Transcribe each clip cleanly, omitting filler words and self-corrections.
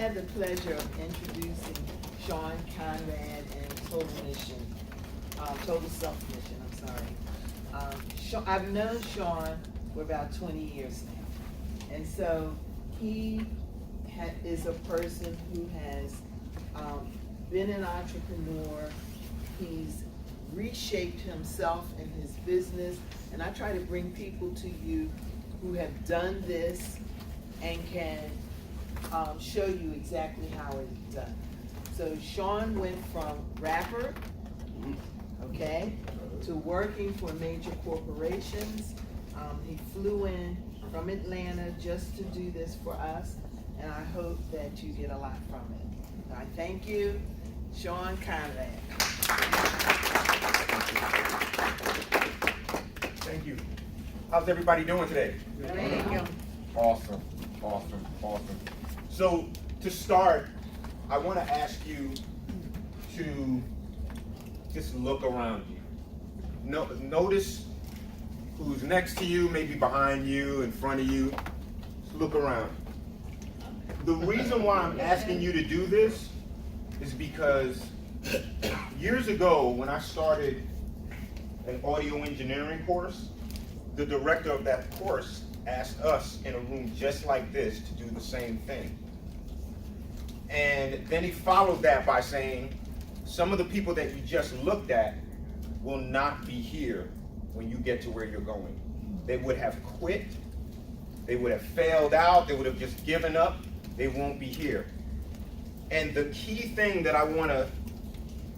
had the pleasure of introducing Shawn Conrad and Total Self-Mission, I'm sorry. I've known Shawn for about 20 years now. And so he is a person who has been an entrepreneur. He's reshaped himself and his business. And I try to bring people to you who have done this and can show you exactly how it's done. So Shawn went from rapper, okay, to working for major corporations. He flew in from Atlanta just to do this for us, and I hope that you get a lot from it. I thank you, Shawn Conrad. Thank you. How's everybody doing today? Thank you. Awesome, awesome, awesome. So to start, I want to ask you to just look around you. Notice who's next to you, maybe behind you, in front of you. Just look around. The reason why I'm asking you to do this is because years ago when I started an audio engineering course, the director of that course asked us in a room just like this to do the same thing. And then he followed that by saying, some of the people that you just looked at will not be here when you get to where you're going. They would have quit, they would have failed out, they would have just given up, they won't be here. And the key thing that I want to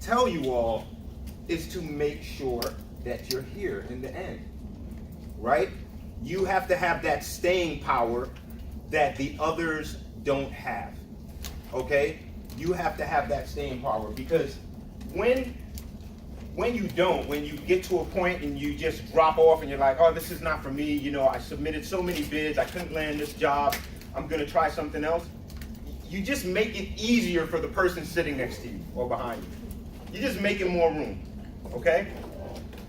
tell you all is to make sure that you're here in the end, right? You have to have that staying power that the others don't have, okay? You have to have that staying power, because when you get to a point and you just drop off and you're like, oh, this is not for me, you know, I submitted so many bids, I couldn't land this job, I'm gonna try something else. You just make it easier for the person sitting next to you or behind you. You just make it more room, okay?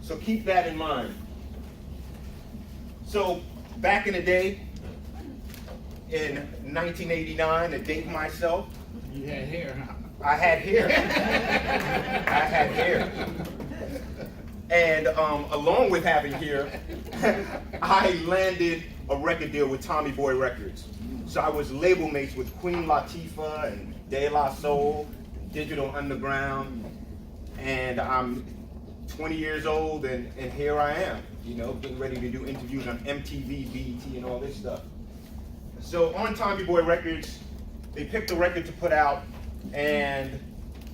So keep that in mind. So back in the day, in 1989, to date myself, you had hair, huh? I had hair. I had hair. And along with having hair, I landed a record deal with Tommy Boy Records. So I was label mates with Queen Latifah and De La Soul, Digital Underground, and I'm 20 years old and here I am, you know, getting ready to do interviews on MTV, BET, and all this stuff. So on Tommy Boy Records, they picked the record to put out, and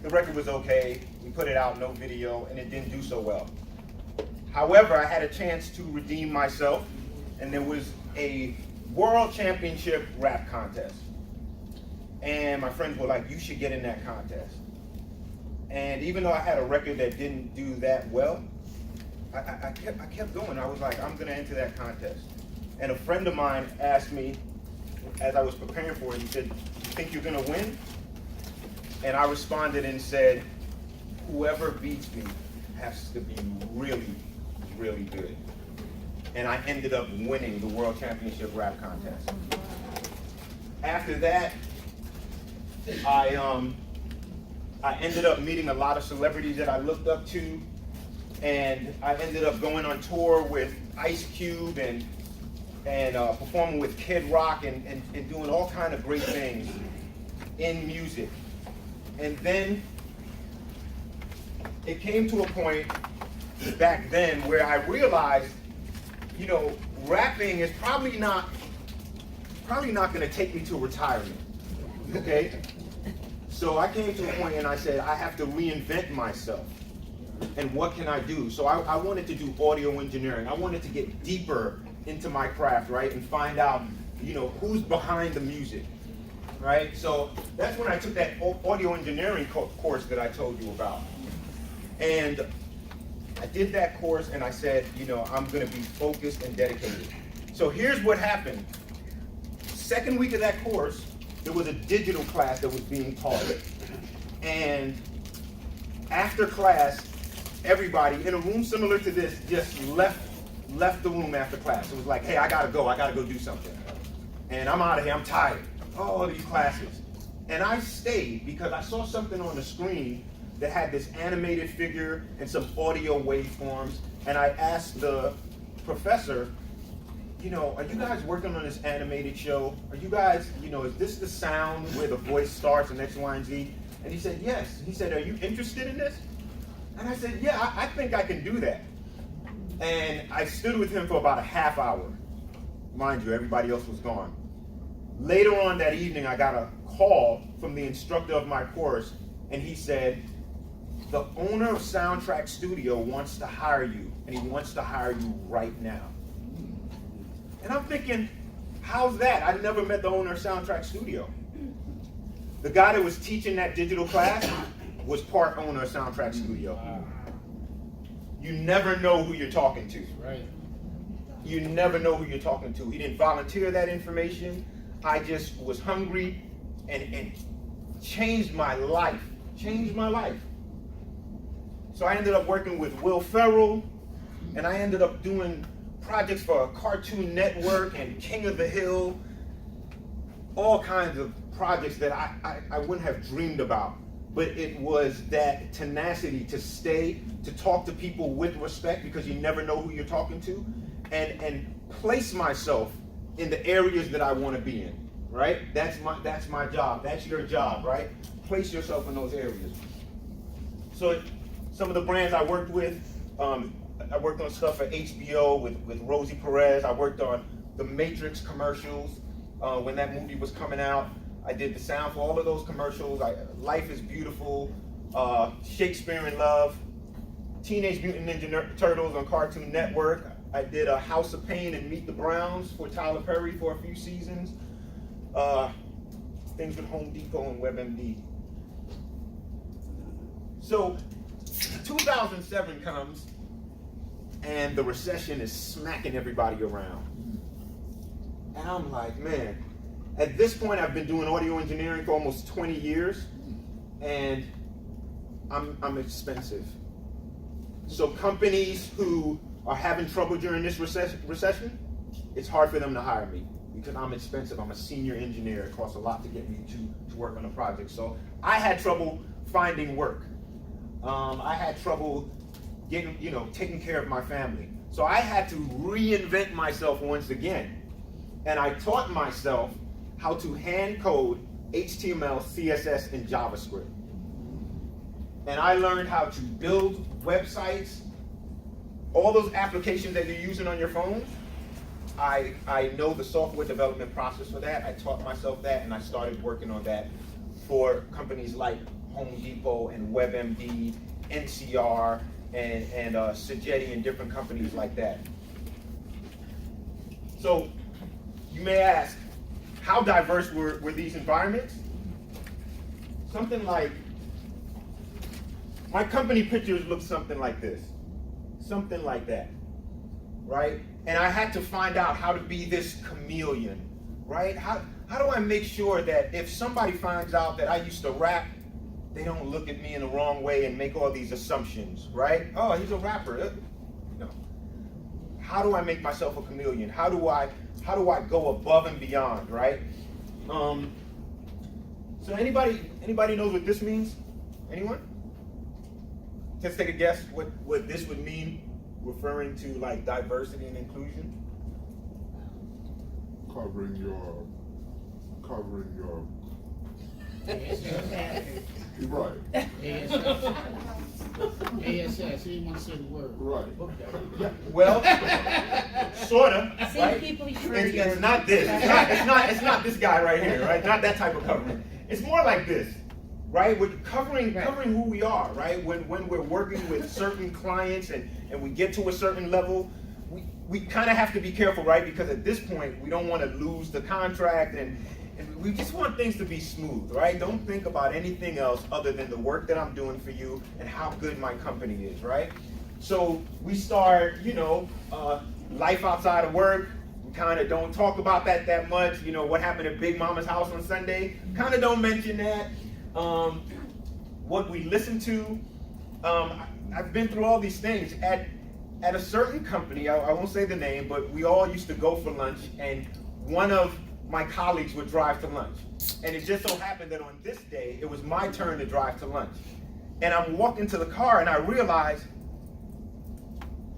the record was okay. We put it out, no video, and it didn't do so well. However, I had a chance to redeem myself, and there was a World Championship rap contest. And my friends were like, you should get in that contest. And even though I had a record that didn't do that well, I kept going. I was like, I'm gonna enter that contest. And a friend of mine asked me, as I was preparing for it, he said, you think you're gonna win? And I responded and said, whoever beats me has to be really, really good. And I ended up winning the World Championship rap contest. After that, I ended up meeting a lot of celebrities that I looked up to, and I ended up going on tour with Ice Cube and performing with Kid Rock and doing all kind of great things in music. And then it came to a point back then where I realized, you know, rapping is probably not going to take me to retirement, okay? So I came to a point and I said, I have to reinvent myself. And what can I do? So I wanted to do audio engineering. I wanted to get deeper into my craft, right? And find out, you know, who's behind the music, right? So that's when I took that audio engineering course that I told you about. And I did that course and I said, you know, I'm gonna be focused and dedicated. So here's what happened. Second week of that course, there was a digital class that was being taught. And after class, everybody in a room similar to this just left the room after class. It was like, hey, I gotta go do something. And I'm out of here, I'm tired. Oh, these classes. And I stayed because I saw something on the screen that had this animated figure and some audio waveforms. And I asked the professor, you know, are you guys working on this animated show? Are you guys, you know, is this the sound where the voice starts and X, Y, and Z? And he said, yes. He said, are you interested in this? And I said, yeah, I think I can do that. And I stood with him for about a half hour. Mind you, everybody else was gone. Later on that evening, I got a call from the instructor of my course, and he said, the owner of Soundtrack Studio wants to hire you, and he wants to hire you right now. And I'm thinking, how's that? I never met the owner of Soundtrack Studio. The guy that was teaching that digital class was part owner of Soundtrack Studio. Wow. You never know who you're talking to. Right. You never know who you're talking to. He didn't volunteer that information. I just was hungry and changed my life. Changed my life. So I ended up working with Will Ferrell, and I ended up doing projects for Cartoon Network and King of the Hill, all kinds of projects that I wouldn't have dreamed about. But it was that tenacity to stay, to talk to people with respect, because you never know who you're talking to, and place myself in the areas that I want to be in, right? That's my job. That's your job, right? Place yourself in those areas. So some of the brands I worked with, I worked on stuff for HBO with Rosie Perez. I worked on the Matrix commercials when that movie was coming out. I did the sound for all of those commercials. Life is Beautiful, Shakespeare in Love, Teenage Mutant Ninja Turtles on Cartoon Network. I did a House of Pain and Meet the Browns for Tyler Perry for a few seasons. Things with Home Depot and WebMD. So 2007 comes, and the recession is smacking everybody around. And I'm like, man, at this point I've been doing audio engineering for almost 20 years, and I'm expensive. So companies who are having trouble during this recession, it's hard for them to hire me because I'm expensive. I'm a senior engineer. It costs a lot to get me to work on a project. So I had trouble finding work. I had trouble getting, taking care of my family. So I had to reinvent myself once again. And I taught myself how to hand code HTML, CSS, and JavaScript. And I learned how to build websites, all those applications that you're using on your phone. I know the software development process for that. I taught myself that, and I started working on that for companies like Home Depot and WebMD, NCR, and Sagetti, and different companies like that. So you may ask, how diverse were these environments? Something like, my company pictures look something like this. Something like that, right? And I had to find out how to be this chameleon, right? How do I make sure that if somebody finds out that I used to rap, they don't look at me in the wrong way and make all these assumptions, right? Oh, he's a rapper. No. How do I make myself a chameleon? How do I go above and beyond, right? So anybody knows what this means? Anyone? Let's take a guess what this would mean, referring to like diversity and inclusion. Covering your ASS. right. ASS, he didn't want to say the word. Right. Yeah, well, sorta. See, Right? people It's not this. It's not this guy right here, right? Not that type of covering. It's more like this, right? We're covering who we are, right? When we're working with certain clients and we get to a certain level, we kind of have to be careful, right? Because at this point, we don't want to lose the contract, and we just want things to be smooth, right? Don't think about anything else other than the work that I'm doing for you and how good my company is, right? So we start, life outside of work. We kind of don't talk about that much. What happened at Big Mama's house on Sunday, kind of don't mention that. What we listen to, I've been through all these things. At a certain company, I won't say the name, but we all used to go for lunch, and one of my colleagues would drive to lunch. And it just so happened that on this day, it was my turn to drive to lunch. And I'm walking to the car and I realize,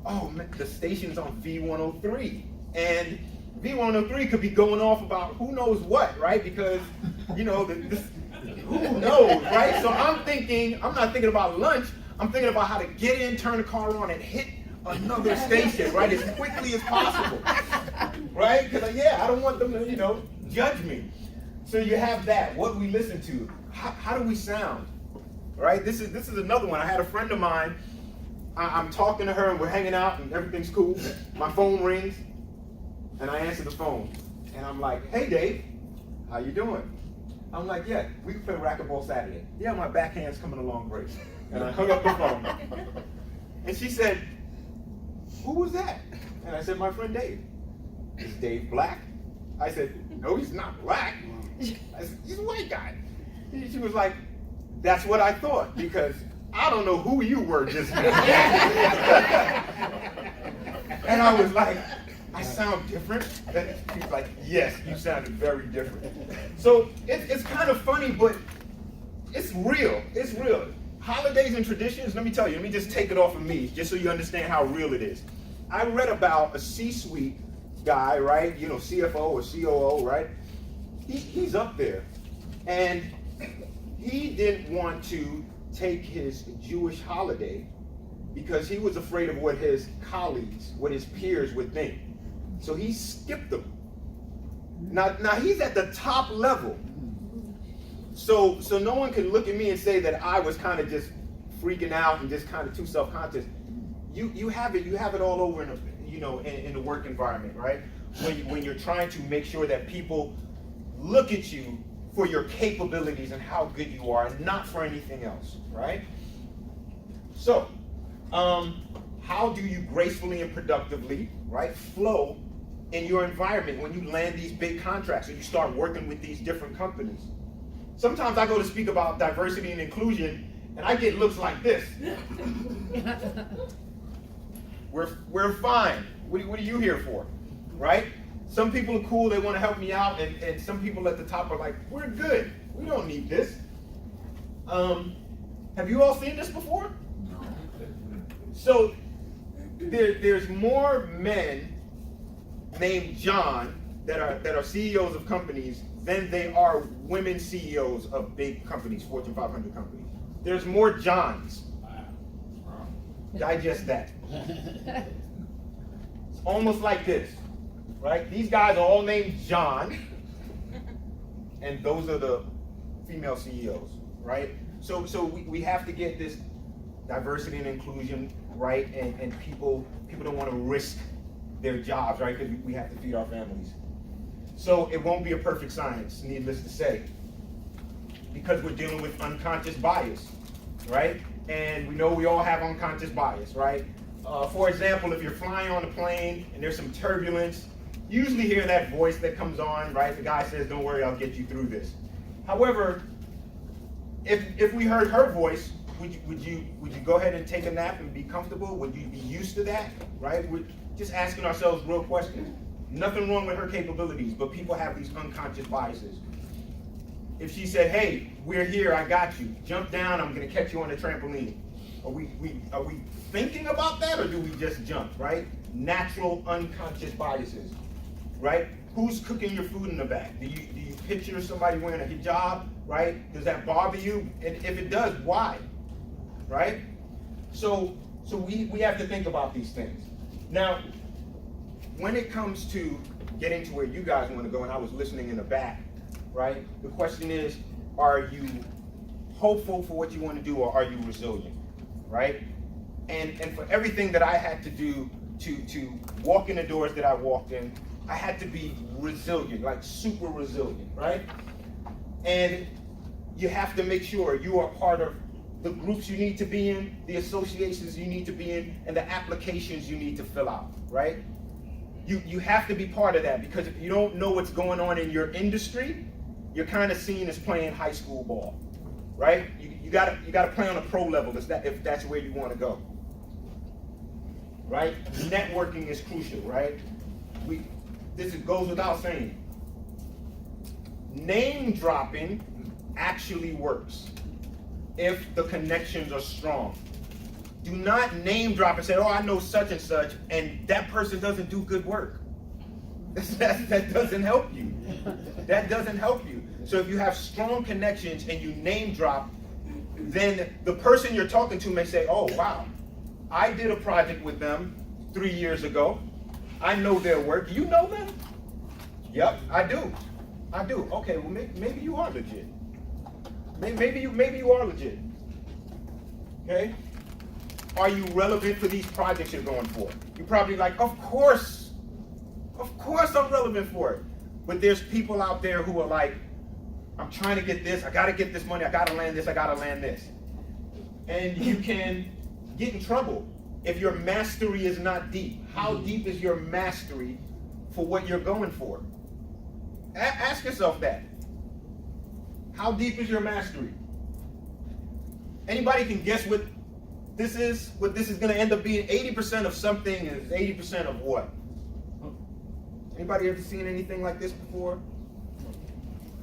oh man, the station's on V103. And V103 could be going off about who knows what, right? Because, you know, who knows, right? So I'm not thinking about lunch, I'm thinking about how to get in, turn the car on, and hit another station, right, as quickly as possible, right? Because, I don't want them to, you know, judge me. So you have that, what we listen to, how do we sound, right? This is another one. I had a friend of mine, I'm talking to her, and we're hanging out, and everything's cool. My phone rings, and I answer the phone, and I'm like, hey, Dave, how you doing? I'm like, yeah, we can play racquetball Saturday. Yeah, my backhand's coming along great. And I hung up the phone. And she said, who was that? And I said, my friend Dave. Is Dave black? I said, no, he's not black. I said, he's a white guy. And she was like, that's what I thought, because I don't know who you were just now. And I was like, I sound different? She's like, yes, you sounded very different. So it's kind of funny, but it's real. It's real. Holidays and traditions, let me tell you, let me just take it off of me, just so you understand how real it is. I read about a C-suite guy, right? You know, CFO or COO, right? He's up there. And he didn't want to take his Jewish holiday because he was afraid of what his colleagues, what his peers would think. So he skipped them. Now he's at the top level. So no one can look at me and say that I was kind of just freaking out and just kind of too self-conscious. You have it all over in the work environment, right? When you're trying to make sure that people look at you for your capabilities and how good you are, and not for anything else, right? So, how do you gracefully and productively, right, flow in your environment when you land these big contracts or you start working with these different companies? Sometimes I go to speak about diversity and inclusion, and I get looks like this. We're fine. What are you here for, right? Some people are cool, they want to help me out, and some people at the top are like, we're good, we don't need this. Have you all seen this before? So there's more men named John that are CEOs of companies than they are women CEOs of big companies, Fortune 500 companies. There's more Johns. Digest that. It's almost like this, right? These guys are all named John, and those are the female CEOs, right? So we have to get this diversity and inclusion, right? And people don't want to risk their jobs, right? Because we have to feed our families. So it won't be a perfect science, needless to say, because we're dealing with unconscious bias, right? And we know we all have unconscious bias, right? For example, if you're flying on a plane and there's some turbulence, you usually hear that voice that comes on, right? The guy says, don't worry, I'll get you through this. However, if we heard her voice, would you go ahead and take a nap and be comfortable? Would you be used to that, right? We're just asking ourselves real questions. Nothing wrong with her capabilities, but people have these unconscious biases. If she said, hey, we're here, I got you, jump down, I'm gonna catch you on the trampoline. Are we thinking about that, or do we just jump, right? Natural unconscious biases, right? Who's cooking your food in the back? Do you picture somebody wearing a hijab, right? Does that bother you? And if it does, why, right? So we have to think about these things. Now, when it comes to getting to where you guys want to go, and I was listening in the back, right? The question is, are you hopeful for what you want to do, or are you resilient, right? And for everything that I had to do to walk in the doors that I walked in, I had to be resilient, like super resilient, right? And you have to make sure you are part of the groups you need to be in, the associations you need to be in, and the applications you need to fill out, right? You have to be part of that, because if you don't know what's going on in your industry, you're kind of seen as playing high school ball, right? You gotta play on a pro level if that's where you want to go, right? Networking is crucial, right? This goes without saying. Name dropping actually works if the connections are strong. Do not name drop and say, oh, I know such and such, and that person doesn't do good work. That doesn't help you. That doesn't help you. So if you have strong connections and you name drop, then the person you're talking to may say, oh, wow, I did a project with them 3 years ago. I know their work. You know them? Yep, I do. I do. Okay, well, maybe you are legit. Maybe you are legit. Okay? Are you relevant for these projects you're going for? You're probably like, of course I'm relevant for it. But there's people out there who are like, I'm trying to get this, I gotta get this money, I gotta land this, I gotta land this. And you can get in trouble if your mastery is not deep. How deep is your mastery for what you're going for? Ask yourself that. How deep is your mastery? Anybody can guess what this is going to end up being. 80% of something is 80% of what? Anybody ever seen anything like this before?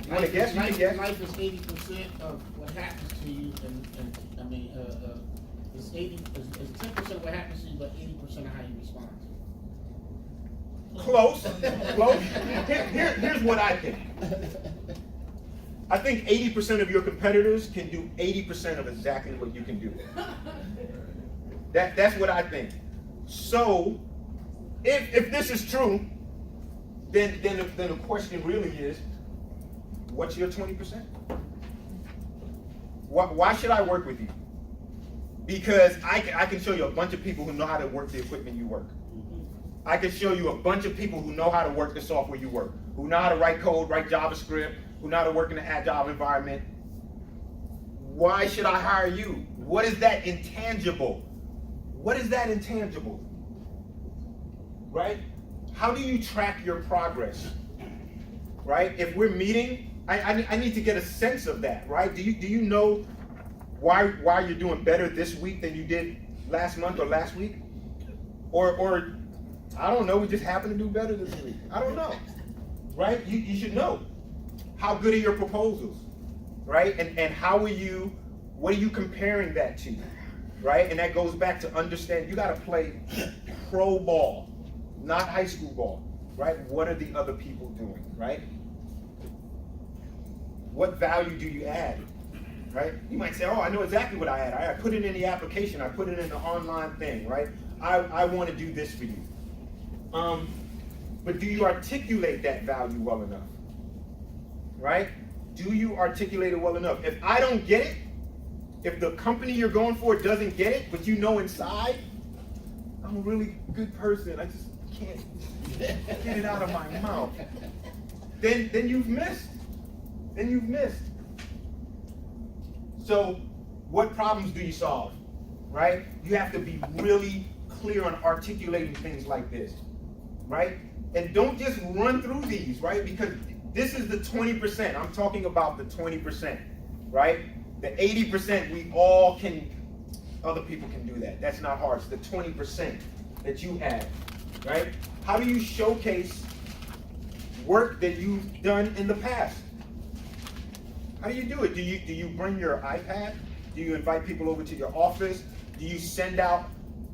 You want to guess? You can guess. Life is 80% of what happens to you, and I mean, it's 10% of what happens to you, but 80% of how you respond. Close. Here's what I think. I think 80% of your competitors can do 80% of exactly what you can do. That's what I think. So, if this is true, then the question really is, what's your 20%? Why should I work with you? Because I can show you a bunch of people who know how to work the equipment you work. I can show you a bunch of people who know how to work the software you work, who know how to write code, write JavaScript, who know how to work in an agile environment. Why should I hire you? What is that intangible? What is that intangible? Right? How do you track your progress? Right? If we're meeting, I need to get a sense of that, right? Do you know why you're doing better this week than you did last month or last week? Or I don't know, we just happen to do better this week. I don't know. Right? You should know. How good are your proposals? Right? And what are you comparing that to? Right? And that goes back to understand you gotta play pro ball, not high school ball. Right? What are the other people doing? Right? What value do you add? Right? You might say, oh, I know exactly what I add. I put it in the application, I put it in the online thing, right? I want to do this for you. But do you articulate that value well enough? Right? Do you articulate it well enough? If I don't get it, if the company you're going for doesn't get it, but you know inside, I'm a really good person, I just can't get it out of my mouth, then you've missed. Then you've missed. So what problems do you solve? Right? You have to be really clear on articulating things like this. Right? And don't just run through these, right? Because this is the 20%. I'm talking about the 20%, right? The 80% we all can, other people can do that. That's not hard. It's the 20% that you have, right? How do you showcase work that you've done in the past? How do you do it? Do you bring your iPad? Do you invite people over to your office? Do you send out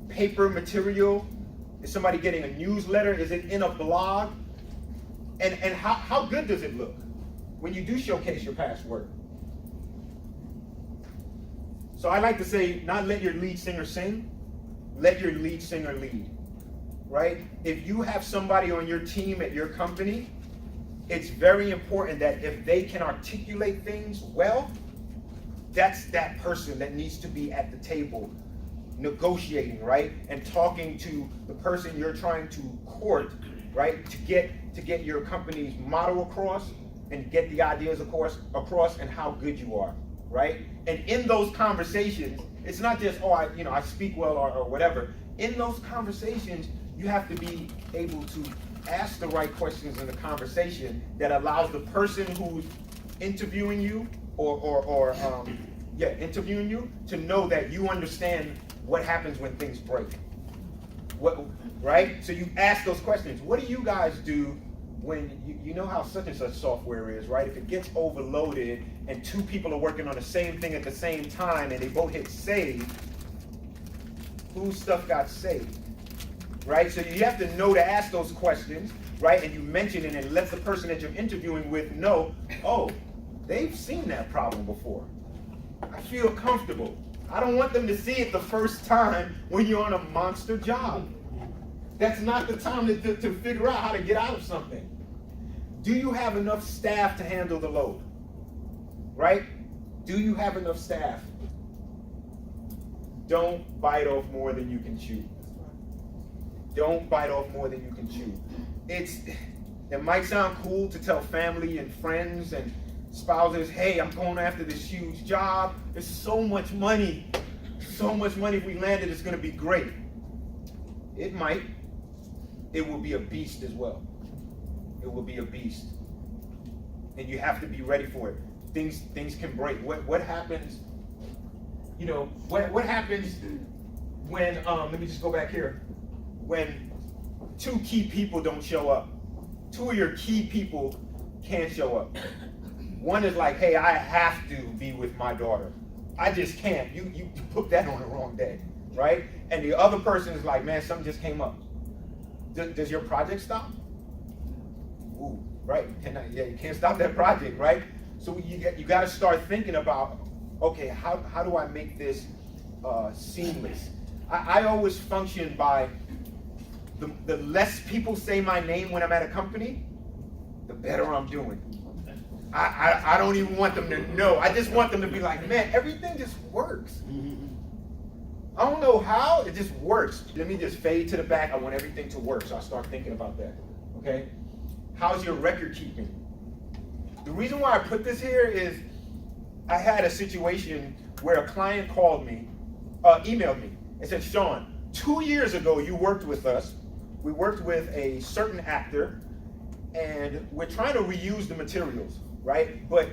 paper material? Is somebody getting a newsletter? Is it in a blog? And how good does it look when you do showcase your past work? So I like to say, not let your lead singer sing, let your lead singer lead, right? If you have somebody on your team at your company, it's very important that if they can articulate things well, that's that person that needs to be at the table negotiating, right? And talking to the person you're trying to court, right? To get your company's motto across and get the ideas across and how good you are, right? And in those conversations, it's not just, oh, I speak well or whatever. In those conversations, you have to be able to ask the right questions in the conversation that allows the person who's interviewing you interviewing you to know that you understand what happens when things break. Right? So you ask those questions. What do you guys do when you know how such and such software is, right? If it gets overloaded and two people are working on the same thing at the same time and they both hit save, whose stuff got saved, right? So you have to know to ask those questions, right? And you mention it and let the person that you're interviewing with know, oh, they've seen that problem before. I feel comfortable. I don't want them to see it the first time when you're on a monster job. That's not the time to figure out how to get out of something. Do you have enough staff to handle the load? Right? Do you have enough staff? Don't bite off more than you can chew. Don't bite off more than you can chew. It might sound cool to tell family and friends and spouses, hey, I'm going after this huge job. There's so much money. So much money if we land it, it's going to be great. It might. It will be a beast as well. It will be a beast. And you have to be ready for it. Things can break. What happens, you know, what happens when, let me just go back here, when two key people don't show up? Two of your key people can't show up. One is like, hey, I have to be with my daughter. I just can't. You put that on the wrong day, right? And the other person is like, man, something just came up. Does your project stop? Ooh, right. You can't stop that project, right? So you got to start thinking about, okay, how do I make this seamless? I always function by the less people say my name when I'm at a company, the better I'm doing. I don't even want them to know. I just want them to be like, man, everything just works. I don't know how, it just works. Let me just fade to the back. I want everything to work. So I start thinking about that. Okay? How's your record keeping? The reason why I put this here is I had a situation where a client called me, emailed me, and said, Shawn, 2 years ago you worked with us. We worked with a certain actor, and we're trying to reuse the materials, right? But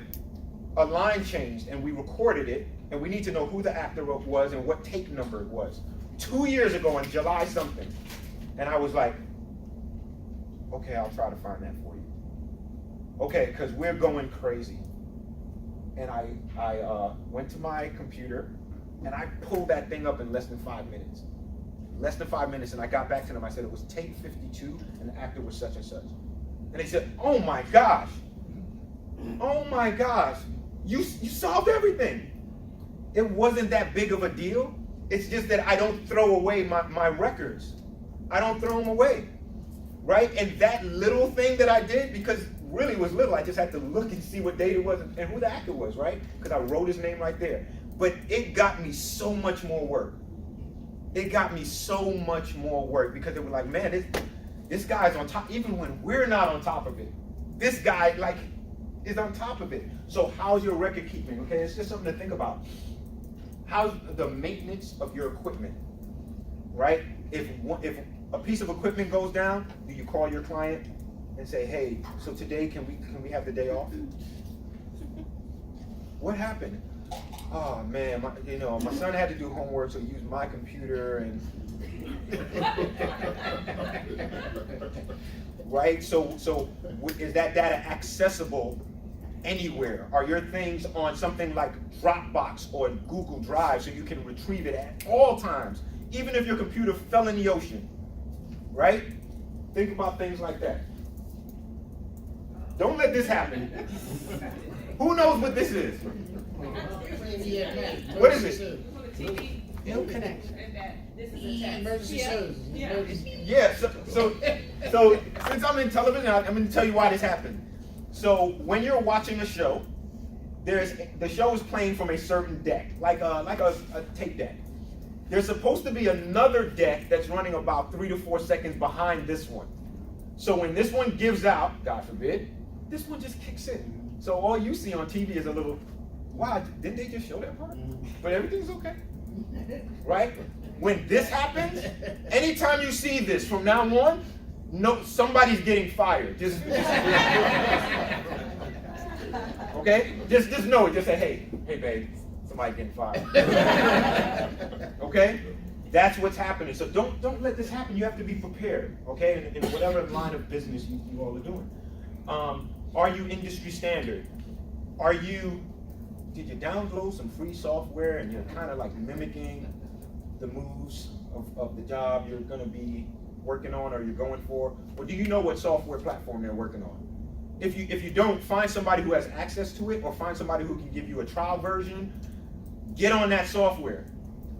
a line changed, and we recorded it, and we need to know who the actor was and what take number it was. 2 years ago in July something. And I was like, okay, I'll try to find that for you. Okay, because we're going crazy. And I went to my computer, and I pulled that thing up in less than 5 minutes. Less than 5 minutes, and I got back to them. I said it was take 52, and the actor was such and such. And they said, oh my gosh. Oh my gosh. You solved everything. It wasn't that big of a deal. It's just that I don't throw away my records. I don't throw them away, right? And that little thing that I did, because really it was little, I just had to look and see what date it was and who the actor was, right? Because I wrote his name right there. But it got me so much more work. It got me so much more work because it was like, man, this guy's on top, even when we're not on top of it. This guy, like, is on top of it. So how's your record keeping? Okay, it's just something to think about. How's the maintenance of your equipment, right? If a piece of equipment goes down, do you call your client and say, hey, so today can we have the day off? What happened? Oh man, my son had to do homework, so he used my computer and right? So is that data accessible anywhere? Are your things on something like Dropbox or Google Drive so you can retrieve it at all times, even if your computer fell in the ocean, right? Think about things like that. Don't let this happen. Who knows what this is? What is it? No connection. Emergency services. Yeah, so since I'm in television, I'm going to tell you why this happened. So when you're watching a show, the show is playing from a certain deck, like a tape deck. There's supposed to be another deck that's running about 3 to 4 seconds behind this one. So when this one gives out, God forbid, this one just kicks in. So all you see on TV is a little, wow, didn't they just show that part? But everything's okay, right? When this happens, anytime you see this from now on, no, somebody's getting fired. Just okay? Just know it. Just say, hey babe, somebody getting fired. Okay? That's what's happening. So don't let this happen. You have to be prepared, okay? In whatever line of business you all are doing. Are you industry standard? Did you download some free software and you're kind of like mimicking the moves of the job you're going to be working on or you're going for? Or do you know what software platform they're working on? If you don't, find somebody who has access to it or find somebody who can give you a trial version. Get on that software,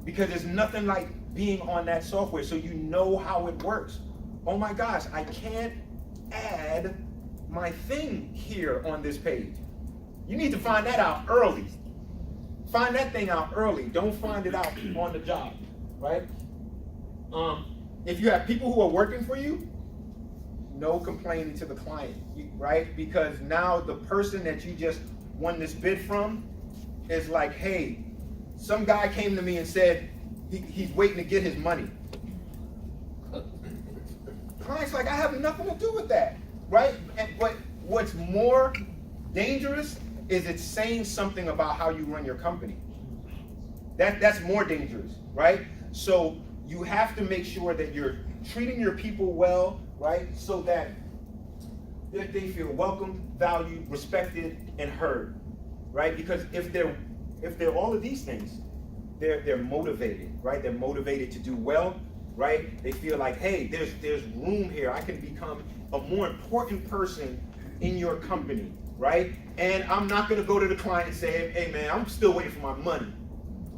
because there's nothing like being on that software so you know how it works. Oh my gosh, I can't add my thing here on this page. You need to find that out early. Find that thing out early. Don't find it out on the job, right? If you have people who are working for you, no complaining to the client, right? Because now the person that you just won this bid from is like, hey, some guy came to me and said he's waiting to get his money. Client's like, I have nothing to do with that, right? But what's more dangerous is it's saying something about how you run your company. That's more dangerous, right? So you have to make sure that you're treating your people well, right? So that they feel welcomed, valued, respected, and heard, right? Because if they're all of these things, they're motivated, right? They're motivated to do well, right? They feel like, hey, there's room here. I can become a more important person in your company, right? And I'm not gonna go to the client and say, hey man, I'm still waiting for my money.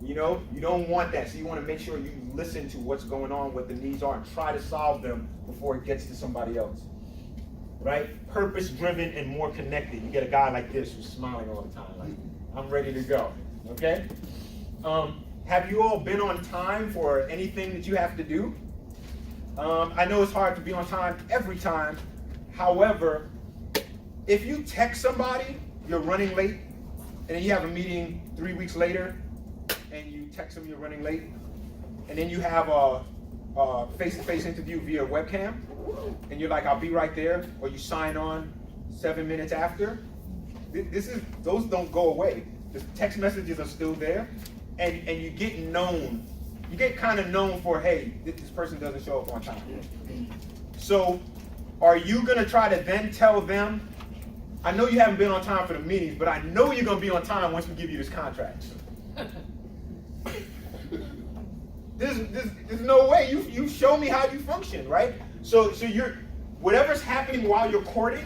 You know, you don't want that. So you want to make sure you listen to what's going on, what the needs are, and try to solve them before it gets to somebody else, right? Purpose-driven and more connected. You get a guy like this who's smiling all the time, like, I'm ready to go, okay? Have you all been on time for anything that you have to do? I know it's hard to be on time every time. However, if you text somebody, you're running late, and then you have a meeting 3 weeks later, and you text them you're running late, and then you have a face-to-face interview via webcam, and you're like, I'll be right there, or you sign on 7 minutes after, those don't go away. The text messages are still there, and you get known. You get kind of known for, hey, this person doesn't show up on time. So are you going to try to then tell them, I know you haven't been on time for the meetings, but I know you're going to be on time once we give you this contract. There's no way. You show me how you function, right? So you're, whatever's happening while you're courting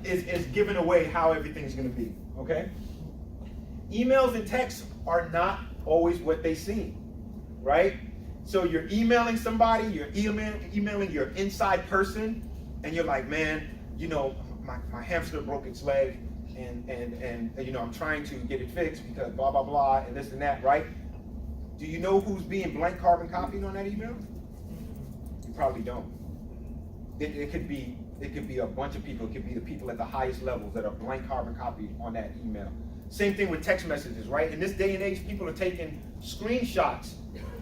is giving away how everything's going to be, okay? Emails and texts are not always what they seem, right? So you're emailing somebody, you're emailing your inside person, and you're like, man, you know, my hamster broke its leg, and you know, I'm trying to get it fixed because blah, blah, blah, and this and that, right? Do you know who's being blank carbon copied on that email? You probably don't. It could be a bunch of people. It could be the people at the highest levels that are blank carbon copied on that email. Same thing with text messages, right? In this day and age, people are taking screenshots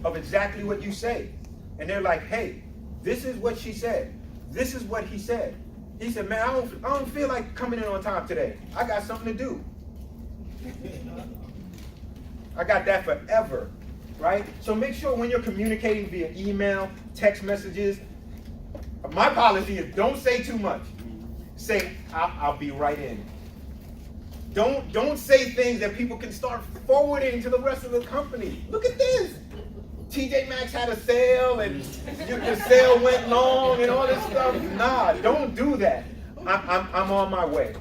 of exactly what you say. And they're like, hey, this is what she said. This is what he said. He said, man, I don't feel like coming in on time today. I got something to do. I got that forever, right? So make sure when you're communicating via email, text messages, my policy is don't say too much. Say, I'll be right in. Don't say things that people can start forwarding to the rest of the company. Look at this. TJ Maxx had a sale and your sale went long and all this stuff. Nah, don't do that. I'm on my way.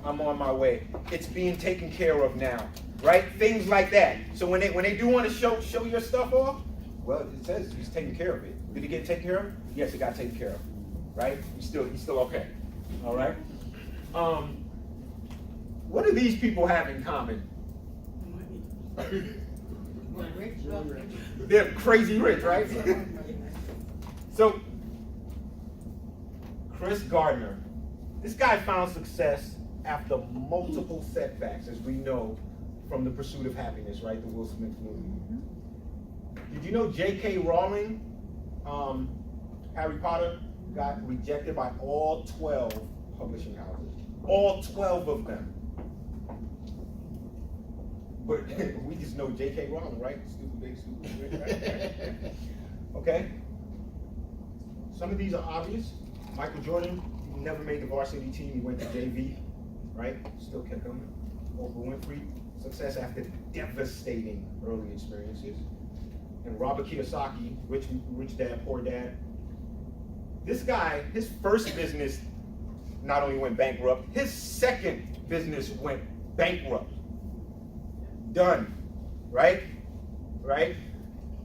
I'm on my way. It's being taken care of now, right? Things like that. So when they do want to show your stuff off, well, it says he's taking care of it. Did he get taken care of? Yes, it got taken care of, right? He's still okay. All right. What do these people have in common? They're crazy rich, right? So, Chris Gardner, this guy found success after multiple setbacks, as we know from The Pursuit of Happiness, right? The Will Smith movie. Did you know J.K. Rowling, Harry Potter, got rejected by all 12 publishing houses? All 12 of them. But we just know J.K. Rowling, right? Stupid big, stupid right? Okay? Some of these are obvious. Michael Jordan, he never made the varsity team. He went to JV, right? Still kept coming. Oprah Winfrey, success after devastating early experiences. And Robert Kiyosaki, Rich Dad, Poor Dad. This guy, his first business not only went bankrupt, his second business went bankrupt. Done, right? Right?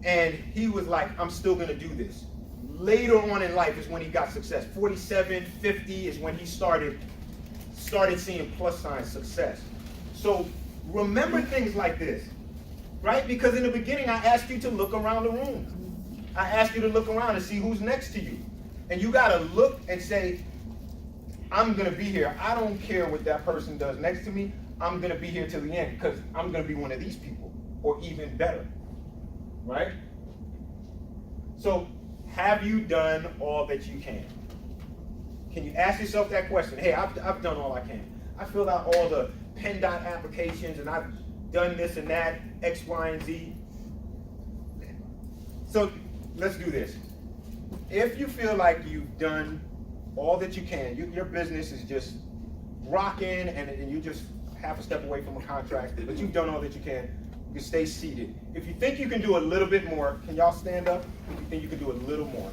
And he was like, I'm still gonna do this. Later on in life is when he got success. 47, 50 is when he started seeing plus sign success. So remember things like this, right? Because in the beginning, I asked you to look around the room. I asked you to look around and see who's next to you. And you gotta look and say, I'm gonna be here. I don't care what that person does next to me. I'm gonna be here till the end because I'm gonna be one of these people or even better, right? So have you done all that you can? Can you ask yourself that question? Hey, I've done all I can. I filled out all the PennDOT applications and I've done this and that, X, Y, and Z. So let's do this. If you feel like you've done all that you can, your business is just rocking and you just half a step away from a contract, but you've done all that you can stay seated. If you think you can do a little bit more, can y'all stand up? If you think you can do a little more.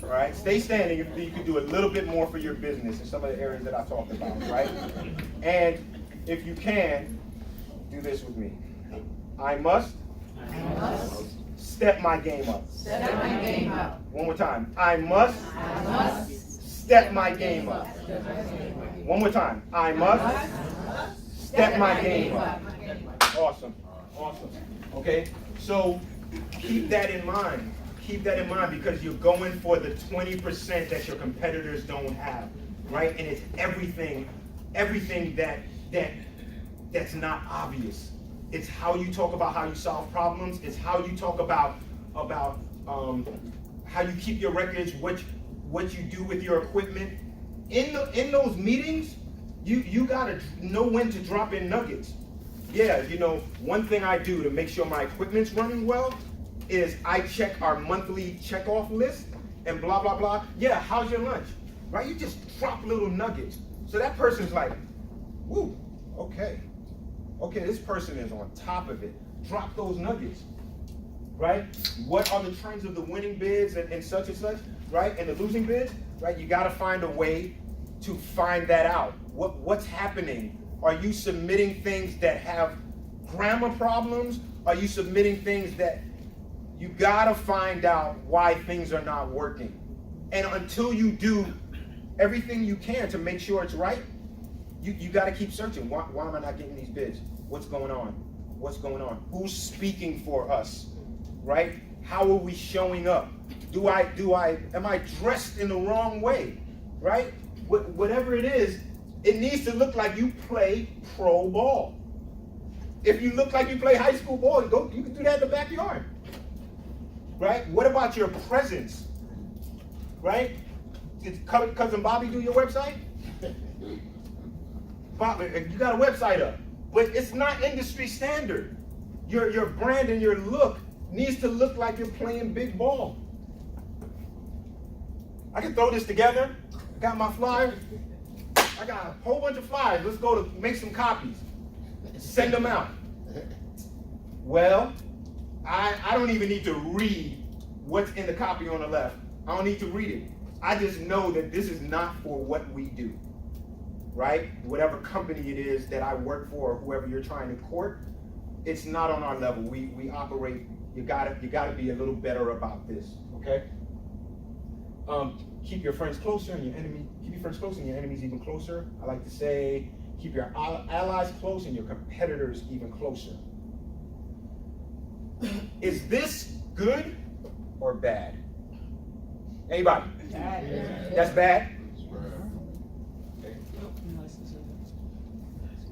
All right, stay standing if you think you can do a little bit more for your business in some of the areas that I talked about, right? And if you can, do this with me. I must step my game up. Step my game up. One more time. I must step my game up. One more time. I must step my game up. Awesome. Awesome. Okay? So keep that in mind. Keep that in mind because you're going for the 20% that your competitors don't have, right? And it's everything that's not obvious. It's how you talk about how you solve problems. It's how you talk about how you keep your records, what you do with your equipment. In those meetings, you gotta know when to drop in nuggets. Yeah, you know, one thing I do to make sure my equipment's running well is I check our monthly check-off list and blah, blah, blah. Yeah, how's your lunch? Right? You just drop little nuggets. So that person's like, woo, okay. Okay, this person is on top of it. Drop those nuggets, right? What are the trends of the winning bids and such, right? And the losing bids, right? You gotta find a way to find that out. What's happening? Are you submitting things that have grammar problems? Are you submitting things that you gotta find out why things are not working? And until you do everything you can to make sure it's right, you gotta keep searching. Why am I not getting these bids? What's going on? What's going on? Who's speaking for us? Right? How are we showing up? Am I dressed in the wrong way? Right? Whatever it is, it needs to look like you play pro ball. If you look like you play high school ball, you can do that in the backyard. Right? What about your presence? Right? Did Cousin Bobby do your website? Bobby, you got a website up, but it's not industry standard. Your brand and your look needs to look like you're playing big ball. I can throw this together. I got my flyer. I got a whole bunch of flyers. Let's go to make some copies. Send them out. Well, I don't even need to read what's in the copy on the left. I don't need to read it. I just know that this is not for what we do, right? Whatever company it is that I work for or whoever you're trying to court, it's not on our level. We operate, you gotta be a little better about this, okay? Keep your friends closer and keep your friends closer and your enemies even closer. I like to say, keep your allies close and your competitors even closer. Is this good or bad? Anybody? Bad. That's bad? Okay.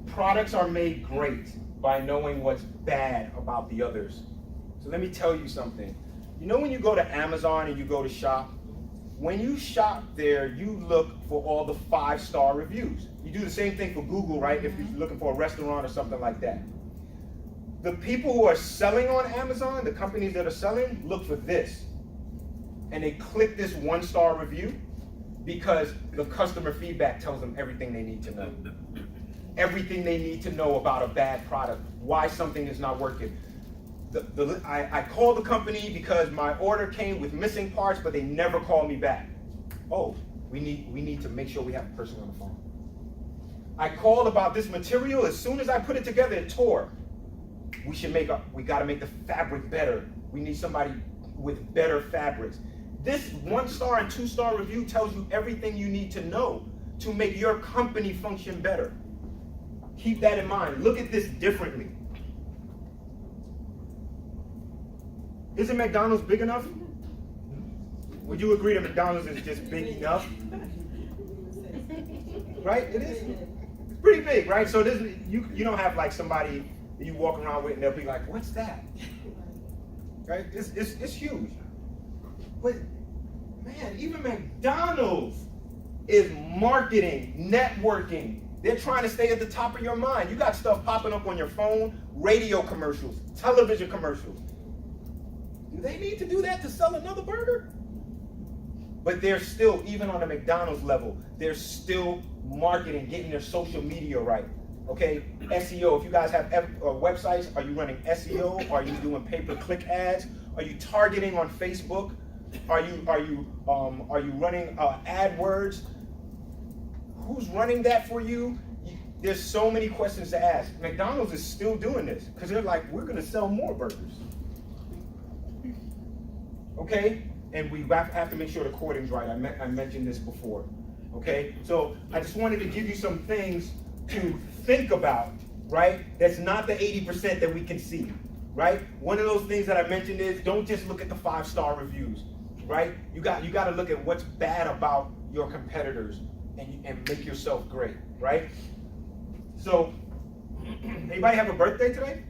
Products are made great by knowing what's bad about the others. So let me tell you something. You know when you go to Amazon and you go to shop, when you shop there, you look for all the 5-star reviews. You do the same thing for Google, right? If you're looking for a restaurant or something like that. The people who are selling on Amazon, the companies that are selling, look for this. And they click this 1-star review because the customer feedback tells them everything they need to know. Everything they need to know about a bad product, why something is not working. I called the company because my order came with missing parts, but they never called me back. Oh, we need to make sure we have a person on the phone. I called about this material. As soon as I put it together, it tore. We got to make the fabric better. We need somebody with better fabrics. This 1-star and 2-star review tells you everything you need to know to make your company function better. Keep that in mind. Look at this differently. Isn't McDonald's big enough? Would you agree that McDonald's is just big enough? Right? It is. It's pretty big, right? So this, you don't have like somebody that you walk around with and they'll be like, "What's that?" Right? It's huge. But man, even McDonald's is marketing, networking. They're trying to stay at the top of your mind. You got stuff popping up on your phone, radio commercials, television commercials. Do they need to do that to sell another burger? But they're still, even on the McDonald's level, they're still marketing, getting their social media right. Okay, SEO. If you guys have websites, are you running SEO? Are you doing pay-per-click ads? Are you targeting on Facebook? Are you running AdWords? Who's running that for you? There's so many questions to ask. McDonald's is still doing this because they're like, we're going to sell more burgers. Okay, and we have to make sure the coding's right. I mentioned this before. Okay, so I just wanted to give you some things to think about, right? That's not the 80% that we can see, right? One of those things that I mentioned is don't just look at the 5-star reviews, right? You got to look at what's bad about your competitors and make yourself great, right? So, anybody have a birthday today?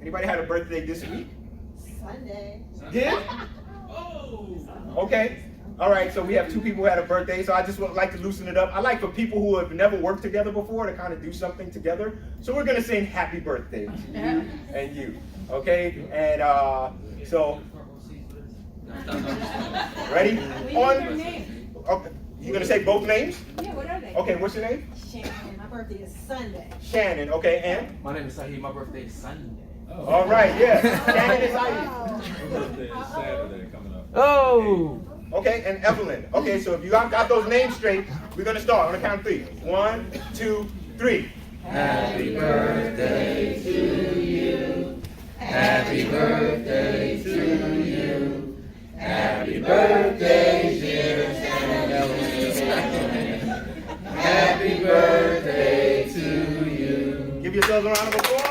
Anybody had a birthday this week? Sunday. Did? Oh! Okay. All right, so we have 2 people who had a birthday, so I just would like to loosen it up. I like for people who have never worked together before to kind of do something together. So we're going to sing happy birthday to you and you, okay? And so, ready? We need their name. Okay. You're going to say both names? Yeah, what are they? Okay, what's your name? Shannon. My birthday is Sunday. Shannon, okay, and? My name is Saheed. My birthday is Sunday. All right, yeah. Shannon is Saeed. My birthday is Saturday coming up. Oh! Okay, and Evelyn. Okay, so if you got those names straight, we're going to start on the count of 3. 1, 2, 3. Happy birthday to you. Happy birthday to you. Happy birthday, dear Shannon. Happy birthday to you. Give yourselves a round of applause.